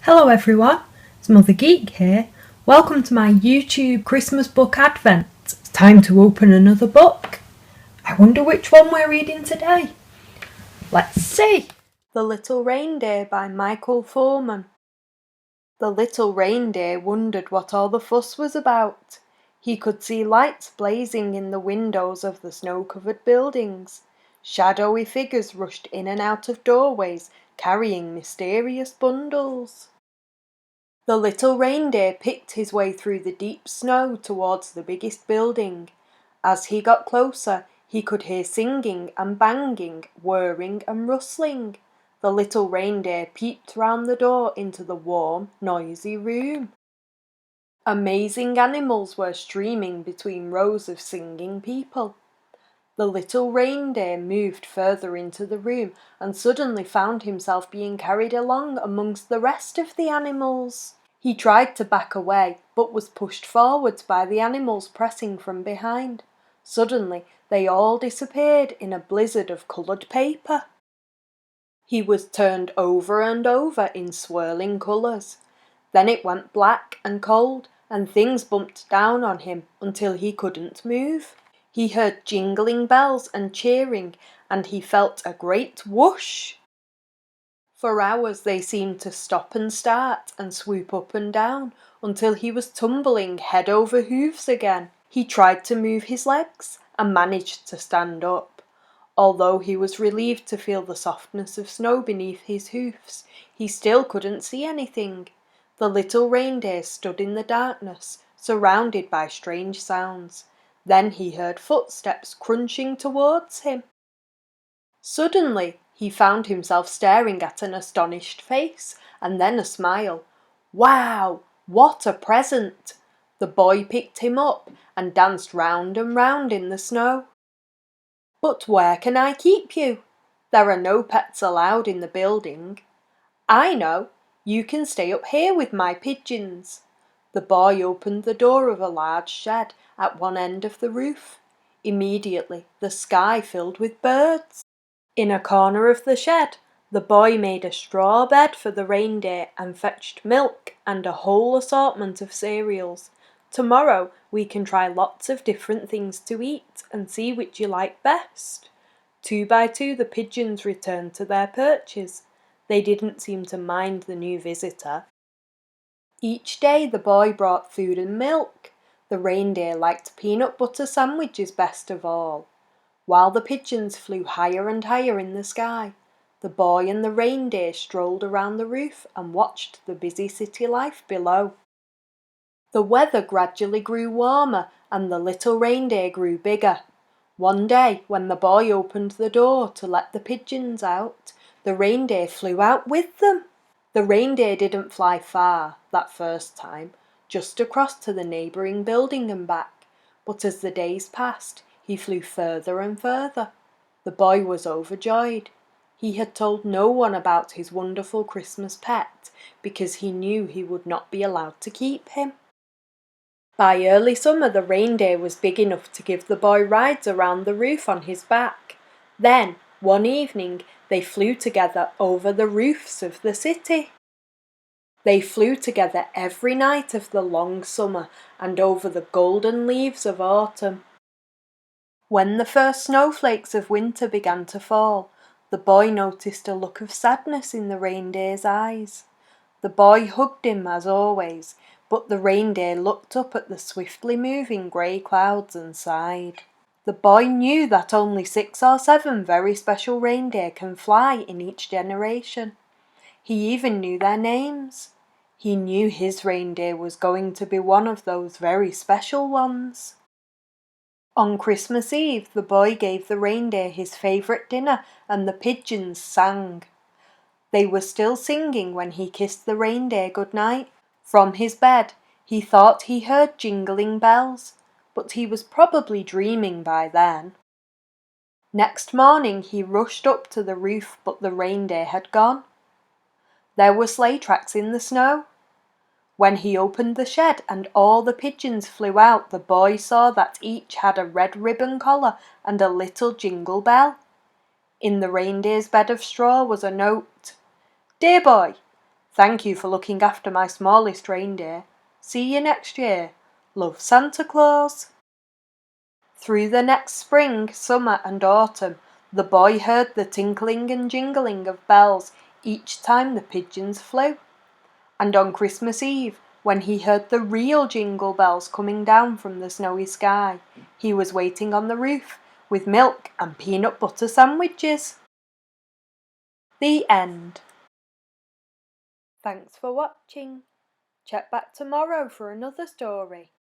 Hello everyone, it's MotherGeek here. Welcome to my YouTube Christmas book advent. It's time to open another book. I wonder which one we're reading today. Let's see. The Little Reindeer by Michael Foreman. The little reindeer wondered what all the fuss was about. He could see lights blazing in the windows of the snow-covered buildings. Shadowy figures rushed in and out of doorways, carrying mysterious bundles. The little reindeer picked his way through the deep snow towards the biggest building. As he got closer, he could hear singing and banging, whirring and rustling. The little reindeer peeped round the door into the warm, noisy room. Amazing animals were streaming between rows of singing people. The little reindeer moved further into the room and suddenly found himself being carried along amongst the rest of the animals. He tried to back away, but was pushed forwards by the animals pressing from behind. Suddenly, they all disappeared in a blizzard of coloured paper. He was turned over and over in swirling colours. Then it went black and cold, and things bumped down on him until he couldn't move. He heard jingling bells and cheering, and he felt a great whoosh. For hours they seemed to stop and start and swoop up and down until he was tumbling head over hooves again. He tried to move his legs and managed to stand up. Although he was relieved to feel the softness of snow beneath his hoofs, he still couldn't see anything. The little reindeer stood in the darkness, surrounded by strange sounds. Then he heard footsteps crunching towards him. Suddenly, he found himself staring at an astonished face, and then a smile. Wow! What a present! The boy picked him up and danced round and round in the snow. But where can I keep you? There are no pets allowed in the building. I know, you can stay up here with my pigeons. The boy opened the door of a large shed at one end of the roof. Immediately, the sky filled with birds. In a corner of the shed, the boy made a straw bed for the reindeer and fetched milk and a whole assortment of cereals. Tomorrow we can try lots of different things to eat and see which you like best. 2 by 2 the pigeons returned to their perches. They didn't seem to mind the new visitor. Each day the boy brought food and milk. The reindeer liked peanut butter sandwiches best of all. While the pigeons flew higher and higher in the sky, the boy and the reindeer strolled around the roof and watched the busy city life below. The weather gradually grew warmer and the little reindeer grew bigger. One day, when the boy opened the door to let the pigeons out, the reindeer flew out with them. The reindeer didn't fly far that first time, just across to the neighbouring building and back, but as the days passed, he flew further and further. The boy was overjoyed. He had told no one about his wonderful Christmas pet because he knew he would not be allowed to keep him. By early summer the reindeer was big enough to give the boy rides around the roof on his back. Then, one evening, they flew together over the roofs of the city. They flew together every night of the long summer and over the golden leaves of autumn. When the first snowflakes of winter began to fall, the boy noticed a look of sadness in the reindeer's eyes. The boy hugged him as always, but the reindeer looked up at the swiftly moving grey clouds and sighed. The boy knew that only 6 or 7 very special reindeer can fly in each generation. He even knew their names. He knew his reindeer was going to be one of those very special ones. On Christmas Eve, the boy gave the reindeer his favourite dinner and the pigeons sang. They were still singing when he kissed the reindeer goodnight. From his bed, he thought he heard jingling bells, but he was probably dreaming by then. Next morning he rushed up to the roof, but the reindeer had gone. There were sleigh tracks in the snow. When he opened the shed and all the pigeons flew out, the boy saw that each had a red ribbon collar and a little jingle bell. In the reindeer's bed of straw was a note. "Dear boy, Thank you for looking after my smallest reindeer. See you next year. Love, Santa Claus. Through the next spring, summer and autumn, the boy heard the tinkling and jingling of bells each time the pigeons flew. And on Christmas Eve, when he heard the real jingle bells coming down from the snowy sky, he was waiting on the roof with milk and peanut butter sandwiches. The end. Thanks for watching. Check back tomorrow for another story.